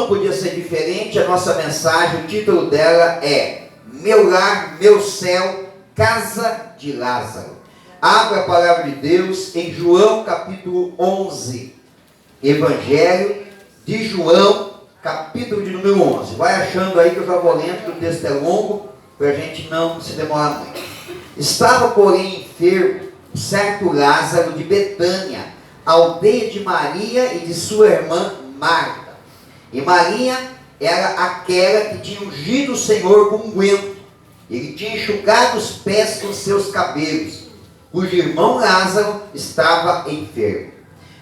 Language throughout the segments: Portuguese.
podia ser diferente, a nossa mensagem, o título dela é Meu Lar, Meu Céu, Casa de Lázaro. Abra a palavra de Deus em João capítulo 11. Evangelho de João, capítulo de número 11. Vai achando aí que eu já vou lendo, que o texto é longo, para a gente não se demorar muito. Estava, porém, enfermo certo Lázaro de Betânia, aldeia de Maria e de sua irmã Marta. E Maria era aquela que tinha ungido o Senhor com unguento. Ele tinha enxugado os pés com seus cabelos, cujo irmão Lázaro estava enfermo.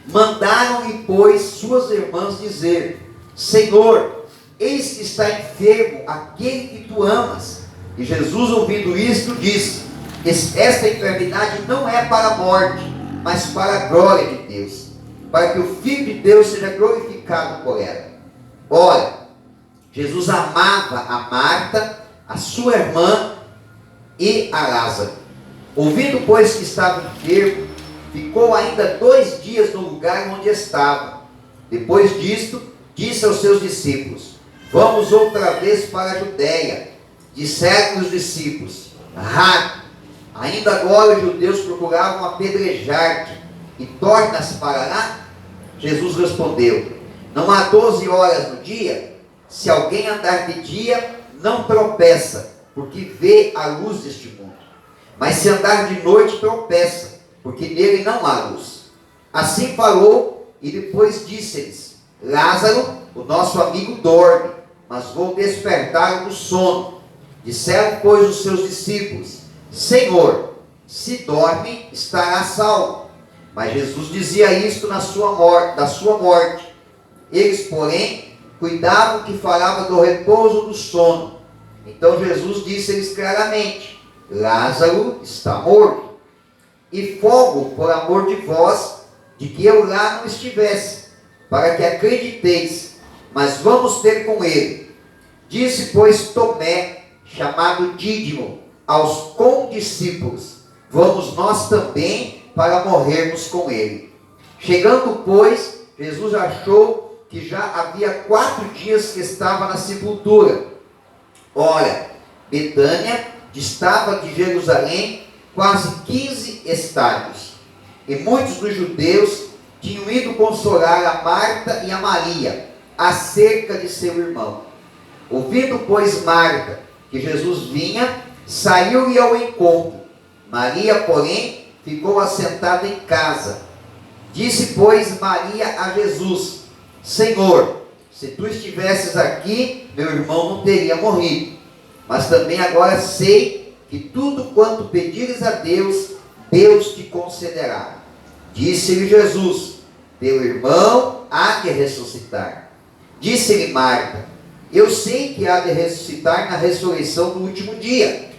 Mandaram-lhe, pois, suas irmãs dizer: Senhor, eis que está enfermo aquele que tu amas. E Jesus, ouvindo isto, disse: esta enfermidade não é para a morte, mas para a glória de Deus, para que o Filho de Deus seja glorificado por ela. Ora, Jesus amava a Marta, a sua irmã e a Lázaro. Ouvindo, pois, que estava enfermo, ficou ainda 2 dias no lugar onde estava. Depois disto, disse aos seus discípulos: Vamos outra vez para a Judéia. Disseram os discípulos: Rabi, ainda agora os judeus procuravam apedrejar-te, e tornas para lá? Jesus respondeu: Não há 12 horas no dia? Se alguém andar de dia, não tropeça, porque vê a luz deste mundo. Mas se andar de noite, tropeça, porque nele não há luz. Assim falou, e depois disse-lhes: Lázaro, o nosso amigo, dorme, mas vou despertá-lo do sono. Disseram, pois, os seus discípulos: Senhor, se dorme, estará salvo. Mas Jesus dizia isto da sua morte. Eles, porém, cuidavam que falava do repouso do sono. Então Jesus disse-lhes claramente: Lázaro está morto, e folgo por amor de vós, de que eu lá não estivesse, para que acrediteis, mas vamos ter com ele. Disse, pois, Tomé, chamado Dídimo, aos condiscípulos: Vamos nós também para morrermos com ele. Chegando, pois, Jesus achou que já havia 4 dias que estava na sepultura. Ora, Betânia distava de Jerusalém quase 15 estádios. E muitos dos judeus tinham ido consolar a Marta e a Maria acerca de seu irmão. Ouvindo, pois, Marta que Jesus vinha, saiu-lhe ao encontro. Maria, porém, ficou assentada em casa. Disse, pois, Maria a Jesus: Senhor, se tu estivesses aqui, meu irmão não teria morrido. Mas também agora sei que tudo quanto pedires a Deus, Deus te concederá. Disse-lhe Jesus: Teu irmão há de ressuscitar. Disse-lhe Marta: Eu sei que há de ressuscitar na ressurreição do último dia.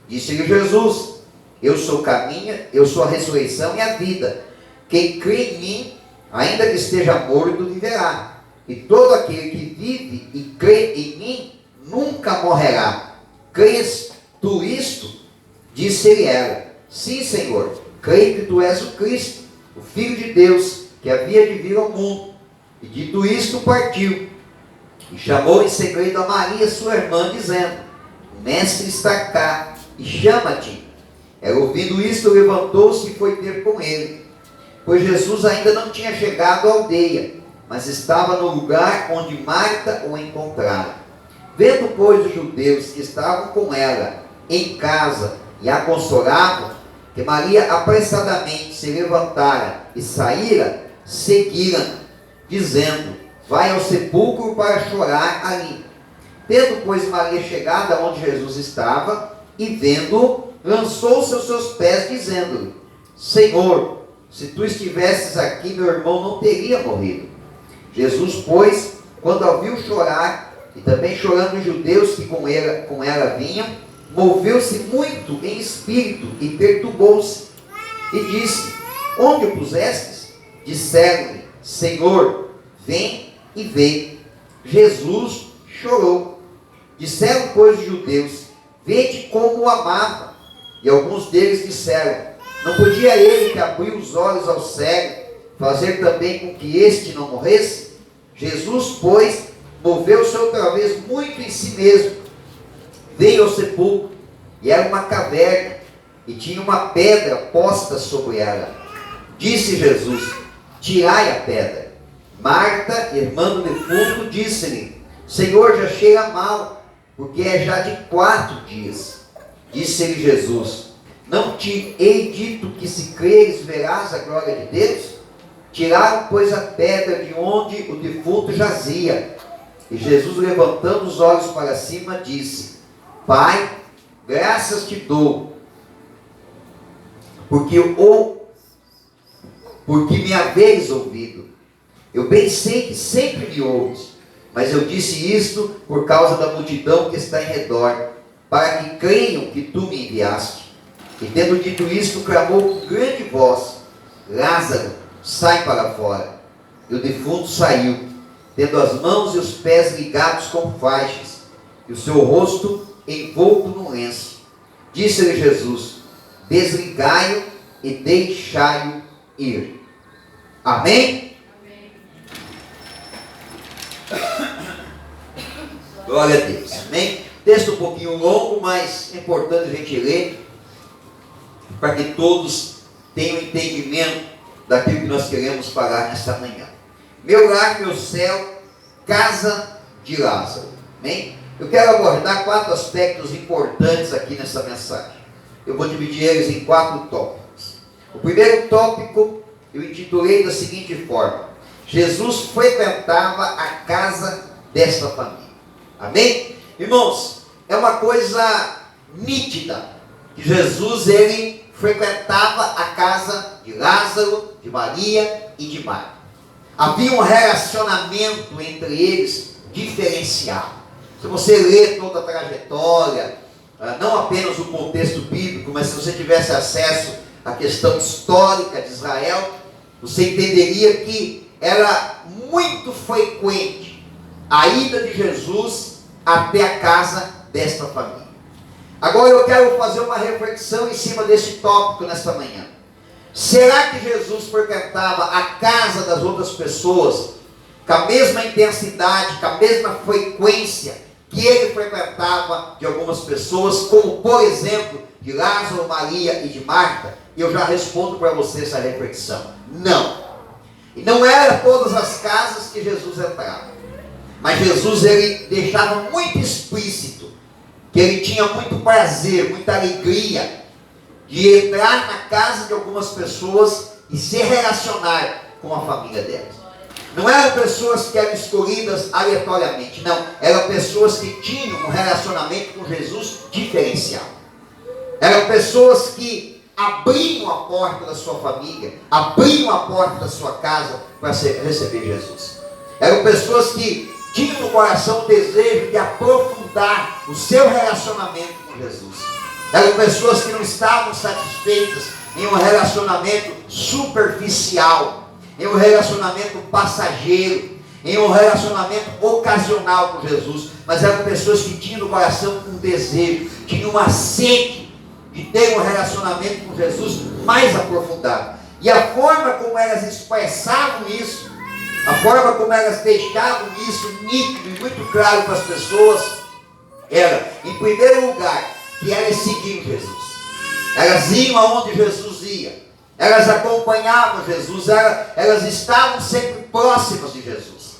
Disse-lhe Jesus: Eu sou o caminho, eu sou a ressurreição e a vida. Quem crê em mim, ainda que esteja morto, viverá. E todo aquele que vive e crê em mim, nunca morrerá. Crês tu isto? Disse-lhe ela: Sim, Senhor, creio que tu és o Cristo, o Filho de Deus, que havia de vir ao mundo. E dito isto, partiu. E chamou em segredo a Maria, sua irmã, dizendo: O mestre está cá, e chama-te. Ela, ouvindo isto, levantou-se e foi ter com ele. Pois Jesus ainda não tinha chegado à aldeia, mas estava no lugar onde Marta o encontrara. Vendo, pois, os judeus que estavam com ela em casa e a consolavam, que Maria apressadamente se levantara e saíra, seguiram, dizendo: Vai ao sepulcro para chorar ali. Tendo, pois, Maria chegado aonde Jesus estava, e vendo-o, lançou-se aos seus pés, dizendo-lhe: Senhor, se tu estivesses aqui, meu irmão não teria morrido. Jesus, pois, quando a viu chorar, e também chorando os judeus que com ela vinham, moveu-se muito em espírito e perturbou-se. E disse: Onde o pusestes? Disseram-lhe: Senhor, vem e vê. Jesus chorou. Disseram, pois, os judeus: Vede como o amava. E alguns deles disseram: Não podia ele que abriu os olhos ao cego fazer também com que este não morresse? Jesus, pois, moveu-se outra vez muito em si mesmo, veio ao sepulcro, e era uma caverna, e tinha uma pedra posta sobre ela. Disse Jesus: tirai a pedra. Marta, irmã do defunto, disse-lhe: Senhor, já cheira mal, porque é já de 4 dias. Disse-lhe Jesus: não te hei dito que se creres verás a glória de Deus? Tiraram, pois, a pedra de onde o defunto jazia. E Jesus, levantando os olhos para cima, disse: Pai, graças te dou, porque me haveis ouvido. Eu bem sei que sempre me ouves, mas eu disse isto por causa da multidão que está em redor, para que creiam que tu me enviaste. E tendo dito isto, clamou com grande voz: Lázaro, sai para fora. E o defunto saiu, tendo as mãos e os pés ligados com faixas, e o seu rosto envolto num lenço. Disse-lhe Jesus: desligai-o e deixai-o ir. Amém? Glória a Deus. Amém? Texto um pouquinho longo, mas é importante a gente ler, para que todos tenham entendimento daquilo que nós queremos falar nesta manhã. Meu lar, meu céu, casa de Lázaro. Amém? Eu quero abordar 4 aspectos importantes aqui nessa mensagem. Eu vou dividir eles em 4 tópicos. O primeiro tópico eu intitulei da seguinte forma: Jesus frequentava a casa desta família. Amém? Irmãos, é uma coisa nítida que Jesus, ele frequentava a casa de Lázaro, de Maria e de Marta. Havia um relacionamento entre eles diferenciado. Se você ler toda a trajetória, não apenas o contexto bíblico, mas se você tivesse acesso à questão histórica de Israel, você entenderia que era muito frequente a ida de Jesus até a casa desta família. Agora eu quero fazer uma reflexão em cima desse tópico nesta manhã. Será que Jesus frequentava a casa das outras pessoas com a mesma intensidade, com a mesma frequência que ele frequentava de algumas pessoas, como por exemplo de Lázaro, Maria e de Marta? E eu já respondo para você essa reflexão: não. E não era todas as casas que Jesus entrava, mas Jesus, ele deixava muito explícito que ele tinha muito prazer, muita alegria de entrar na casa de algumas pessoas e se relacionar com a família delas. Não eram pessoas que eram escolhidas aleatoriamente, não. Eram pessoas que tinham um relacionamento com Jesus diferenciado. Eram pessoas que abriam a porta da sua família, abriam a porta da sua casa para receber Jesus. Eram pessoas que tinham no coração o desejo de aprofundar o seu relacionamento com Jesus. Eram pessoas que não estavam satisfeitas em um relacionamento superficial, em um relacionamento passageiro, em um relacionamento ocasional com Jesus, mas eram pessoas que tinham no coração um desejo, tinham uma sede de ter um relacionamento com Jesus mais aprofundado. E a forma como elas expressavam isso, a forma como elas deixavam isso nítido e muito claro para as pessoas, era, em primeiro lugar, que elas seguiam Jesus. Elas iam aonde Jesus ia. Elas acompanhavam Jesus. Elas estavam sempre próximas de Jesus.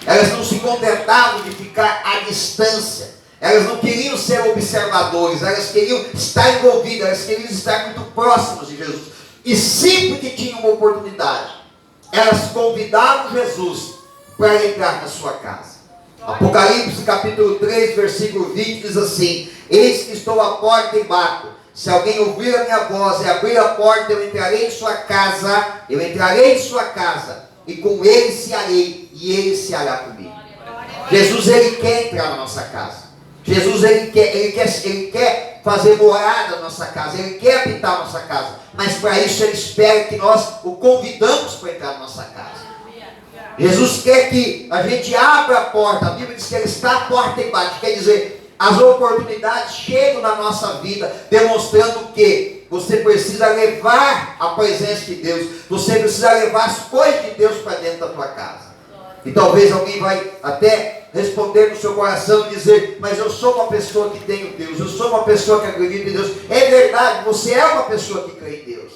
Elas não se contentavam de ficar à distância. Elas não queriam ser observadores. Elas queriam estar envolvidas. Elas queriam estar muito próximas de Jesus. E sempre que tinham uma oportunidade, elas convidavam Jesus para entrar na sua casa. Apocalipse capítulo 3, versículo 20 diz assim: eis que estou à porta e bato. Se alguém ouvir a minha voz e abrir a porta, eu entrarei em sua casa, e com ele cearei, e ele ceará comigo. Jesus, ele quer entrar na nossa casa. Jesus, ele quer fazer morada na nossa casa, ele quer habitar a nossa casa, mas para isso ele espera que nós o convidamos para entrar na nossa casa. Jesus quer que a gente abra a porta. A Bíblia diz que ele está à porta e bate. Quer dizer, as oportunidades chegam na nossa vida, demonstrando que você precisa levar a presença de Deus, você precisa levar as coisas de Deus para dentro da tua casa. E talvez alguém vai até responder no seu coração e dizer: mas eu sou uma pessoa que tenho Deus, eu sou uma pessoa que acredita em Deus. É verdade, você é uma pessoa que crê em Deus.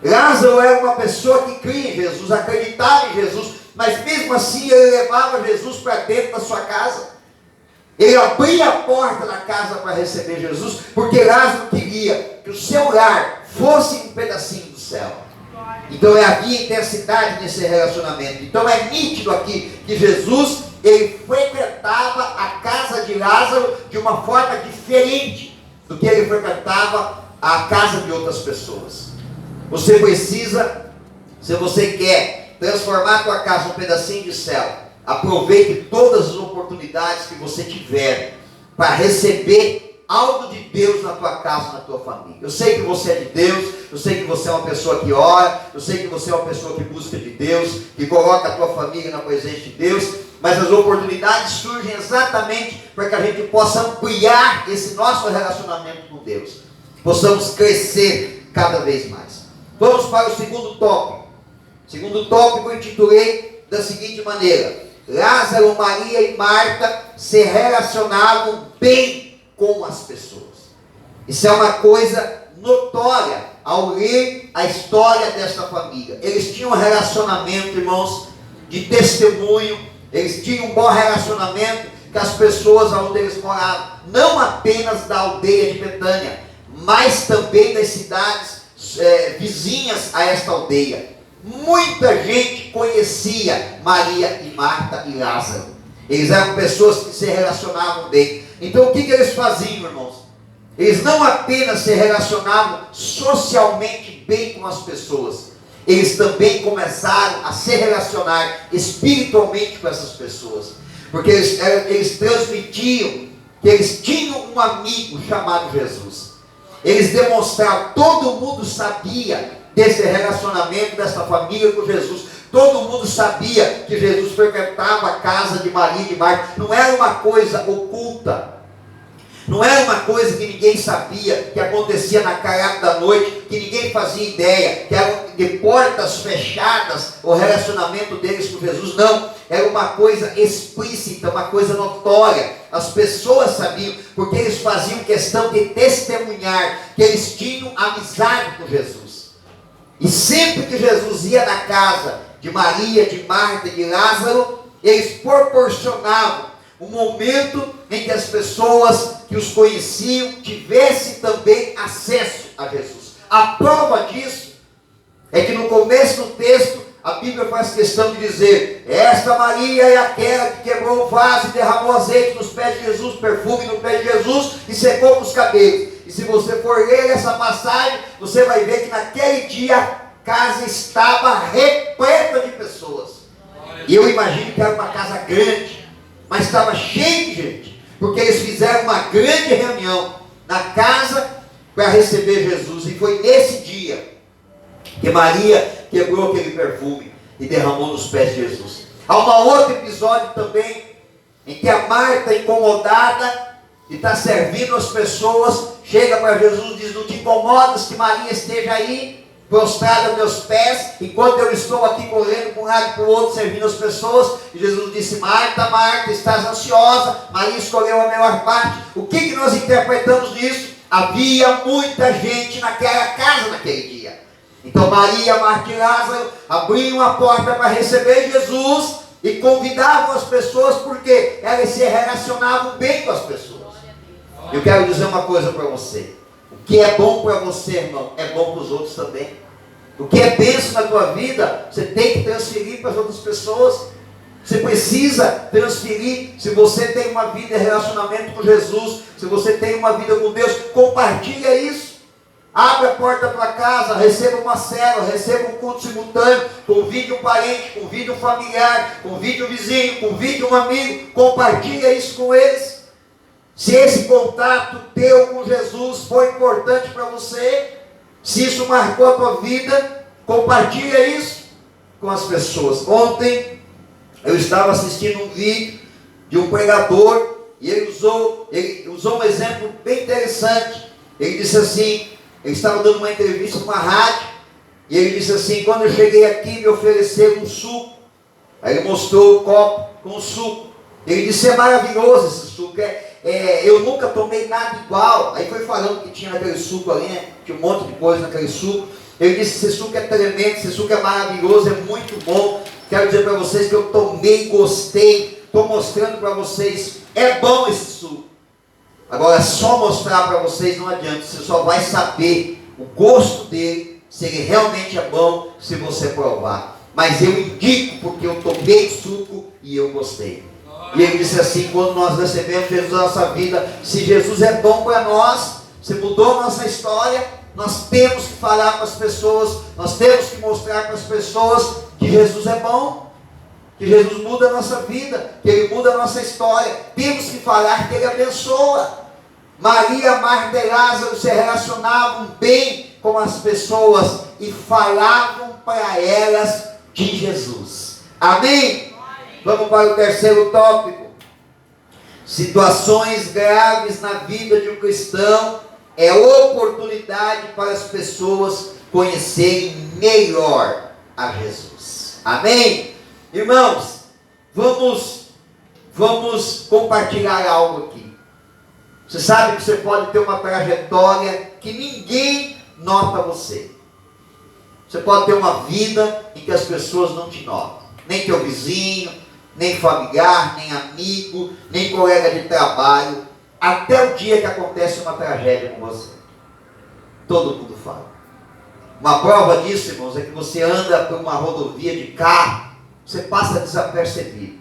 Lázaro era uma pessoa que cria em Jesus, acreditava em Jesus, mas mesmo assim ele levava Jesus para dentro da sua casa. Ele abria a porta da casa para receber Jesus, porque Lázaro queria que o seu lar fosse um pedacinho do céu. Então havia intensidade nesse relacionamento. Então é nítido aqui que Jesus, ele frequentava a casa de Lázaro de uma forma diferente do que ele frequentava a casa de outras pessoas. Você precisa, se você quer transformar a tua casa em um pedacinho de céu, aproveite todas as oportunidades que você tiver para receber algo de Deus na tua casa, na tua família. Eu sei que você é de Deus, eu sei que você é uma pessoa que ora, eu sei que você é uma pessoa que busca de Deus, que coloca a tua família na presença de Deus, mas as oportunidades surgem exatamente para que a gente possa ampliar esse nosso relacionamento com Deus, possamos crescer cada vez mais. Vamos para o segundo tópico. O segundo tópico eu intitulei da seguinte maneira: Lázaro, Maria e Marta se relacionavam bem com as pessoas. Isso é uma coisa notória ao ler a história desta família. Eles tinham um relacionamento, irmãos, de testemunho. Eles tinham um bom relacionamento com as pessoas onde eles moravam, não apenas da aldeia de Betânia, mas também das cidades vizinhas a esta aldeia. Muita gente conhecia Maria e Marta e Lázaro. Eles eram pessoas que se relacionavam bem. Então o que eles faziam, irmãos? Eles não apenas se relacionavam socialmente bem com as pessoas, eles também começaram a se relacionar espiritualmente com essas pessoas. Porque eles transmitiam que eles tinham um amigo chamado Jesus. Eles demonstravam, todo mundo sabia desse relacionamento dessa família com Jesus. Todo mundo sabia que Jesus frequentava a casa de Maria e de Marta. Não era uma coisa oculta. Não era uma coisa que ninguém sabia, que acontecia na calada da noite, que ninguém fazia ideia, que era de portas fechadas o relacionamento deles com Jesus. Não, era uma coisa explícita, uma coisa notória. As pessoas sabiam, porque eles faziam questão de testemunhar que eles tinham amizade com Jesus. E sempre que Jesus ia na casa de Maria, de Marta e de Lázaro, eles proporcionavam um momento em que as pessoas que os conheciam tivessem também acesso a Jesus. A prova disso é que no começo do texto a Bíblia faz questão de dizer: esta Maria é aquela que quebrou o vaso e derramou azeite nos pés de Jesus, perfume no pé de Jesus e secou com os cabelos. E se você for ler essa passagem, você vai ver que naquele dia a casa estava repleta de pessoas. E eu imagino que era uma casa grande, mas estava cheio de gente, porque eles fizeram uma grande reunião na casa para receber Jesus. E foi nesse dia que Maria quebrou aquele perfume e derramou nos pés de Jesus. Há um outro episódio também, em que a Marta, incomodada de estar servindo as pessoas, chega para Jesus e diz: não te incomodas que Maria esteja aí prostrada aos meus pés, enquanto eu estou aqui correndo para um lado e para o outro, servindo as pessoas? E Jesus disse: Marta, Marta, estás ansiosa, Maria escolheu a melhor parte. O que nós interpretamos disso? Havia muita gente naquela casa naquele dia. Então Maria, Marta e Lázaro abriam a porta para receber Jesus e convidavam as pessoas, porque elas se relacionavam bem com as pessoas. Eu quero dizer uma coisa para você: o que é bom para você, irmão, é bom para os outros também. O que é bênção na tua vida, você tem que transferir para as outras pessoas. Você precisa transferir. Se você tem uma vida de relacionamento com Jesus, se você tem uma vida com Deus, compartilha isso. Abre a porta para casa, receba uma célula, receba um culto simultâneo, convide um parente, convide um familiar, convide um vizinho, convide um amigo, compartilha isso com eles. Se esse contato teu com Jesus foi importante para você, se isso marcou a tua vida, compartilha isso com as pessoas. Ontem eu estava assistindo um vídeo de um pregador e ele usou um exemplo bem interessante. Ele disse assim, ele estava dando uma entrevista com a rádio, e ele disse assim: quando eu cheguei aqui me ofereceram um suco. Aí ele mostrou o copo com o suco. Ele disse, é maravilhoso esse suco, eu nunca tomei nada igual. Aí foi falando que tinha naquele suco ali, né? Tinha um monte de coisa naquele suco. Ele disse, esse suco é tremendo, esse suco é maravilhoso, é muito bom. Quero dizer para vocês que eu tomei, gostei, estou mostrando para vocês, é bom esse suco. Agora, só mostrar para vocês não adianta, você só vai saber o gosto dele, se ele realmente é bom, se você provar. Mas eu indico, porque eu tomei suco e eu gostei. E ele disse assim, quando nós recebemos Jesus na nossa vida, se Jesus é bom para nós, se mudou a nossa história, nós temos que falar para as pessoas, nós temos que mostrar para as pessoas que Jesus é bom, que Jesus muda a nossa vida, que Ele muda a nossa história. Temos que falar que Ele abençoa. Maria, Marta e Lázaro se relacionavam bem com as pessoas e falavam para elas de Jesus. Amém? Vamos para o terceiro tópico. Situações graves na vida de um cristão é oportunidade para as pessoas conhecerem melhor a Jesus. Amém? Irmãos, vamos compartilhar algo aqui. Você sabe que você pode ter uma trajetória que ninguém nota você. Você pode ter uma vida em que as pessoas não te notam. Nem teu vizinho, nem familiar, nem amigo, nem colega de trabalho. Até o dia que acontece uma tragédia com você. Todo mundo fala. Uma prova disso, irmãos, é que você anda por uma rodovia de carro, você passa desapercebido.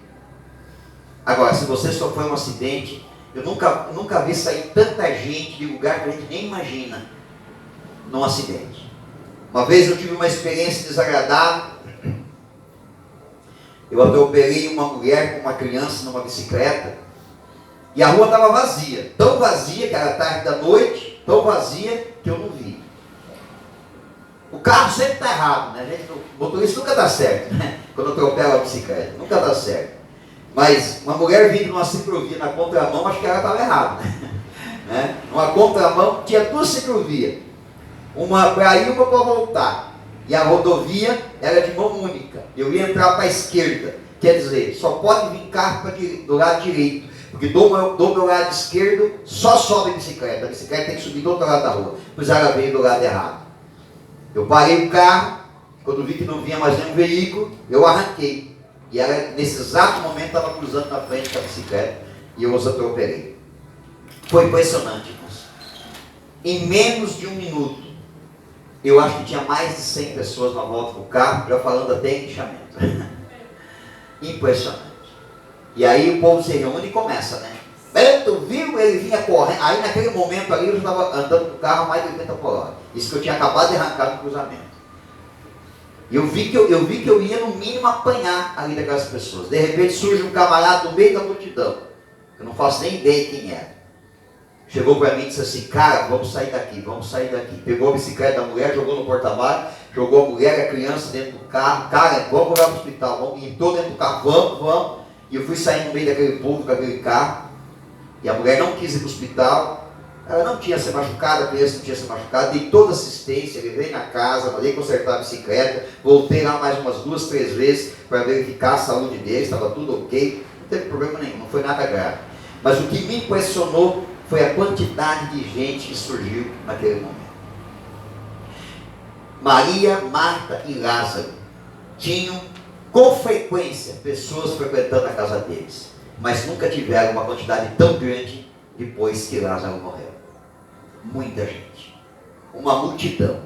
Agora, se você sofreu um acidente, eu nunca vi sair tanta gente de lugar que a gente nem imagina num acidente. Uma vez eu tive uma experiência desagradável. Eu atropelei uma mulher com uma criança numa bicicleta. E a rua estava vazia. Tão vazia que era tarde da noite, tão vazia que eu não vi. O carro sempre está errado, né? O motorista nunca dá certo, né? Quando atropela a bicicleta, nunca dá certo. Mas uma mulher vindo numa ciclovia na contramão, acho que ela estava errada, né? Numa contramão tinha duas ciclovias. Uma para ir e uma para voltar. E a rodovia era de mão única. Eu ia entrar para a esquerda. Quer dizer, só pode vir carro do lado direito. Porque do meu lado esquerdo só sobe bicicleta. A bicicleta tem que subir do outro lado da rua. Pois ela veio do lado errado. Eu parei o carro. Quando vi que não vinha mais nenhum veículo, eu arranquei. E ela, nesse exato momento, estava cruzando na frente com a bicicleta. E eu os atropelei. Foi impressionante, irmãos. Em menos de um minuto, eu acho que tinha mais de 100 pessoas na volta do carro, já falando até em lixamento. Impressionante. E aí o povo se reúne e começa, né? Tu viu? Ele vinha correndo. Aí naquele momento ali eu já estava andando com o carro a mais de 80 por hora. Isso que eu tinha acabado de arrancar do cruzamento. E eu vi que eu ia no mínimo apanhar ali daquelas pessoas. De repente surge um camarada no meio da multidão. Eu não faço nem ideia quem era. Chegou para mim e disse assim, cara, vamos sair daqui. Pegou a bicicleta da mulher, jogou no porta-malas, jogou a mulher e a criança dentro do carro. Cara, vamos lá para o hospital. Entrou dentro do carro, vamos. E eu fui sair no meio daquele povo, com aquele carro. E a mulher não quis ir para o hospital. Ela não tinha se machucado, a criança não tinha se machucado. Dei toda assistência, levei na casa, mandei consertar a bicicleta. Voltei lá mais umas 2, 3 vezes para verificar a saúde deles, estava tudo ok. Não teve problema nenhum, não foi nada grave. Mas o que me impressionou foi a quantidade de gente que surgiu naquele momento. Maria, Marta e Lázaro tinham com frequência pessoas frequentando a casa deles, mas nunca tiveram uma quantidade tão grande depois que Lázaro morreu. Muita gente, uma multidão.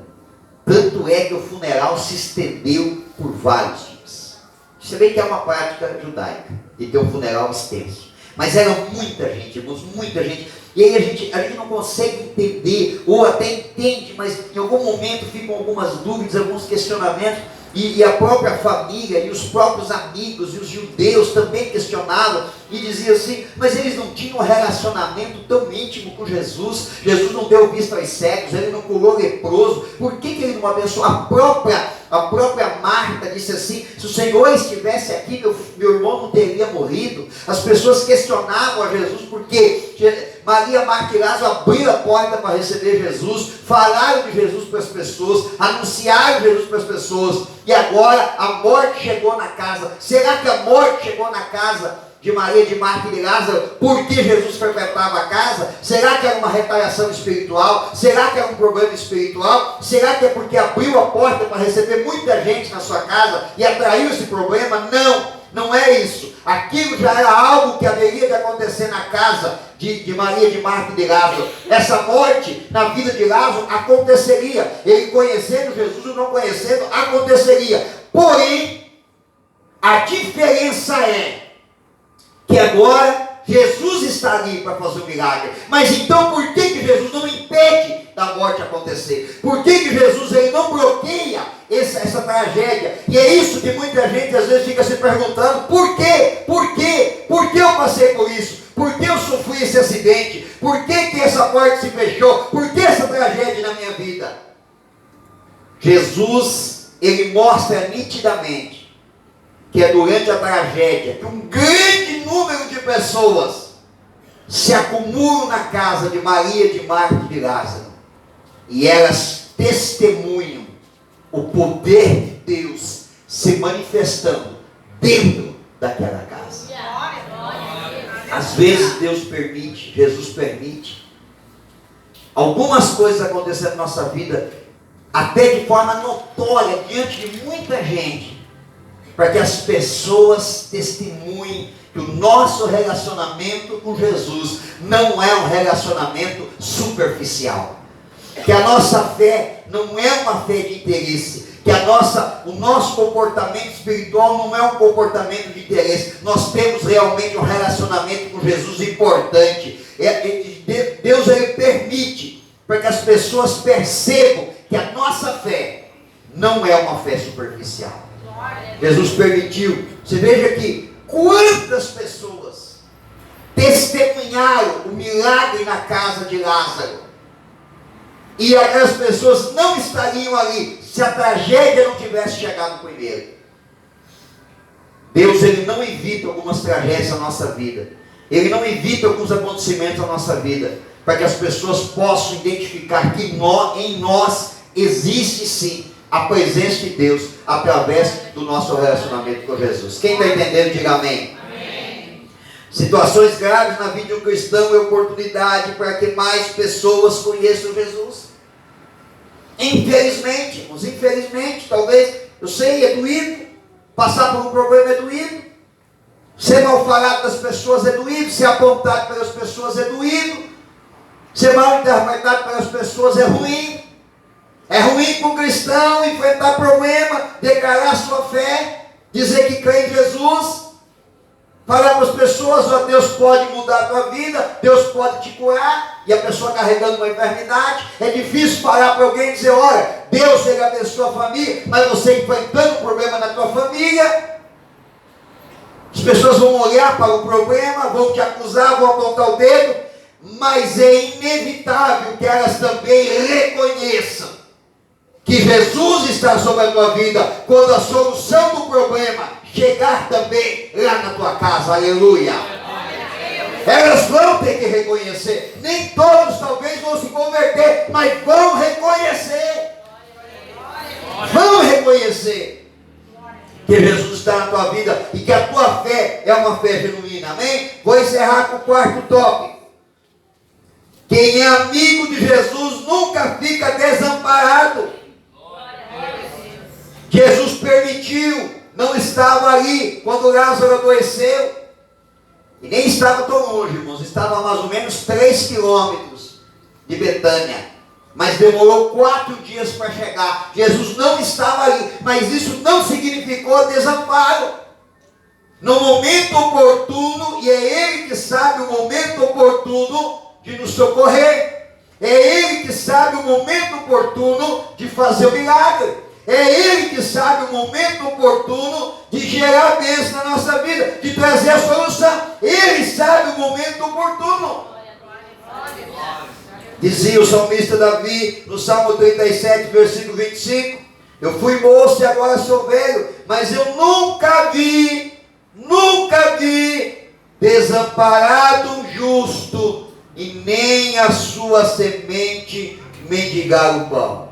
Tanto é que o funeral se estendeu por vários dias. Você vê que é uma prática judaica de ter um funeral extenso, mas era muita gente, irmãos, muita gente. E aí a gente não consegue entender, ou até entende, mas em algum momento ficam algumas dúvidas, alguns questionamentos. E a própria família, e os próprios amigos, e os judeus também questionavam, e diziam assim, mas eles não tinham um relacionamento tão íntimo com Jesus. Jesus não deu vista aos cegos, ele não curou leproso, por que ele não abençoou? A própria Marta disse assim, se o Senhor estivesse aqui, meu irmão não teria morrido. As pessoas questionavam a Jesus, porque Maria, Marta e Lázaro abriram a porta para receber Jesus, falaram de Jesus para as pessoas, anunciaram Jesus para as pessoas, e agora a morte chegou na casa. Será que a morte chegou na casa de Maria, de Marta e de Lázaro, porque Jesus frequentava a casa? Será que era uma retaliação espiritual? Será que era um problema espiritual? Será que é porque abriu a porta para receber muita gente na sua casa e atraiu esse problema? Não, não é isso. Aquilo já era algo que haveria de acontecer na casa de Maria, de Marta e de Lázaro. Essa morte na vida de Lázaro aconteceria. Ele conhecendo Jesus ou não conhecendo, aconteceria. Porém, a diferença é que agora Jesus está ali para fazer o milagre. Mas então por que Jesus não impede da morte acontecer? Por que Jesus ele não bloqueia essa tragédia? E é isso que muita gente às vezes fica se perguntando: por quê? Por quê? Por que eu passei por isso? Por que eu sofri esse acidente? Por que essa porta se fechou? Por que essa tragédia na minha vida? Jesus, ele mostra nitidamente que é durante a tragédia que um grande número de pessoas se acumulam na casa de Maria, de Marta e de Lázaro, e elas testemunham o poder de Deus se manifestando dentro daquela casa. Às vezes Deus permite, Jesus permite algumas coisas acontecerem na nossa vida, até de forma notória, diante de muita gente, para que as pessoas testemunhem que o nosso relacionamento com Jesus não é um relacionamento superficial, que a nossa fé não é uma fé de interesse, que o nosso comportamento espiritual não é um comportamento de interesse. Nós temos realmente um relacionamento com Jesus importante. Deus ele permite para que as pessoas percebam que a nossa fé não é uma fé superficial. Jesus permitiu. Você veja que quantas pessoas testemunharam o milagre na casa de Lázaro, e aquelas pessoas não estariam ali se a tragédia não tivesse chegado primeiro. Deus ele não evita algumas tragédias na nossa vida, ele não evita alguns acontecimentos na nossa vida, para que as pessoas possam identificar que em nós existe sim a presença de Deus através do nosso relacionamento com Jesus. Quem está entendendo, diga amém. Amém. Situações graves na vida de um cristão é oportunidade para que mais pessoas conheçam Jesus. Infelizmente, irmãos, infelizmente, talvez, eu sei, é doído, passar por um problema é doído, ser mal falado das pessoas é doído, ser apontado pelas pessoas é doído, ser mal interpretado pelas pessoas é ruim. É ruim para um cristão enfrentar problema, declarar sua fé, dizer que crê em Jesus, falar para as pessoas: ó, Deus pode mudar a tua vida, Deus pode te curar, e a pessoa carregando uma enfermidade. É difícil falar para alguém e dizer: olha, Deus ele abençoa a família, mas você enfrentando um problema na tua família, as pessoas vão olhar para o problema, vão te acusar, vão apontar o dedo, mas é inevitável que elas também reconheçam que Jesus está sobre a tua vida, quando a solução do problema chegar também lá na tua casa. Aleluia. Elas vão ter que reconhecer. Nem todos talvez vão se converter, mas vão reconhecer. Vão reconhecer que Jesus está na tua vida e que a tua fé é uma fé genuína. Amém? Vou encerrar com o quarto tópico. Quem é amigo de Jesus nunca fica desamparado. Jesus permitiu, não estava ali quando Lázaro adoeceu, e nem estava tão longe, irmãos, estava a mais ou menos 3 quilômetros de Betânia, mas demorou 4 dias para chegar. Jesus não estava ali, mas isso não significou desamparo. No momento oportuno, e é Ele que sabe o momento oportuno de nos socorrer, é Ele que sabe o momento oportuno de fazer o milagre. É Ele que sabe o momento oportuno de gerar bênção na nossa vida, de trazer a solução. Ele sabe o momento oportuno. Dizia o salmista Davi no Salmo 37, versículo 25: eu fui moço e agora sou velho, mas eu nunca vi desamparado um justo, e nem a sua semente mendigar o pão.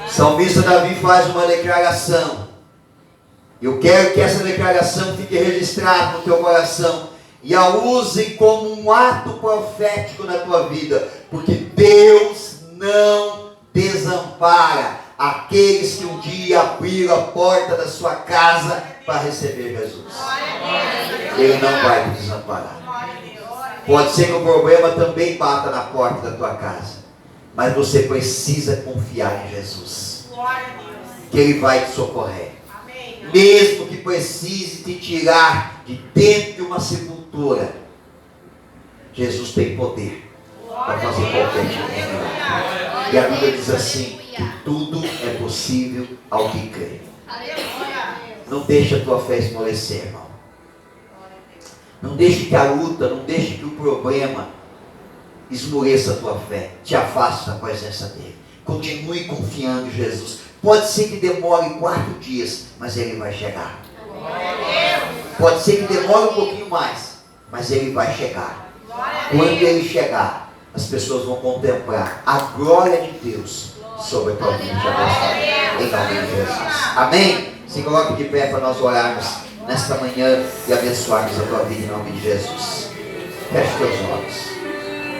O salmista Davi faz uma declaração Eu quero que essa declaração fique registrada no teu coração e a use como um ato profético na tua vida, porque Deus não desampara aqueles que um dia abriram a porta da sua casa para receber Jesus. Ele não vai te desamparar. Pode ser que o problema também bata na porta da tua casa, mas você precisa confiar em Jesus, que Ele vai te socorrer. Mesmo que precise te tirar de dentro de uma sepultura, Jesus tem poder para fazer qualquer tipo de milagre. E a Bíblia diz assim, que tudo é possível ao que crê. Não deixe a tua fé esmorecer, irmão. Não deixe que a luta, não deixe que o problema esmoreça a tua fé, te afaste da presença dele. Continue confiando em Jesus. Pode ser que demore 4 dias, mas ele vai chegar. Pode ser que demore um pouquinho mais, mas ele vai chegar. Quando ele chegar, as pessoas vão contemplar a glória de Deus sobre a tua vida. Em nome de Jesus. Amém? Se coloque de pé para nós orarmos nesta manhã e abençoarmos a tua vida em nome de Jesus. Feche teus olhos.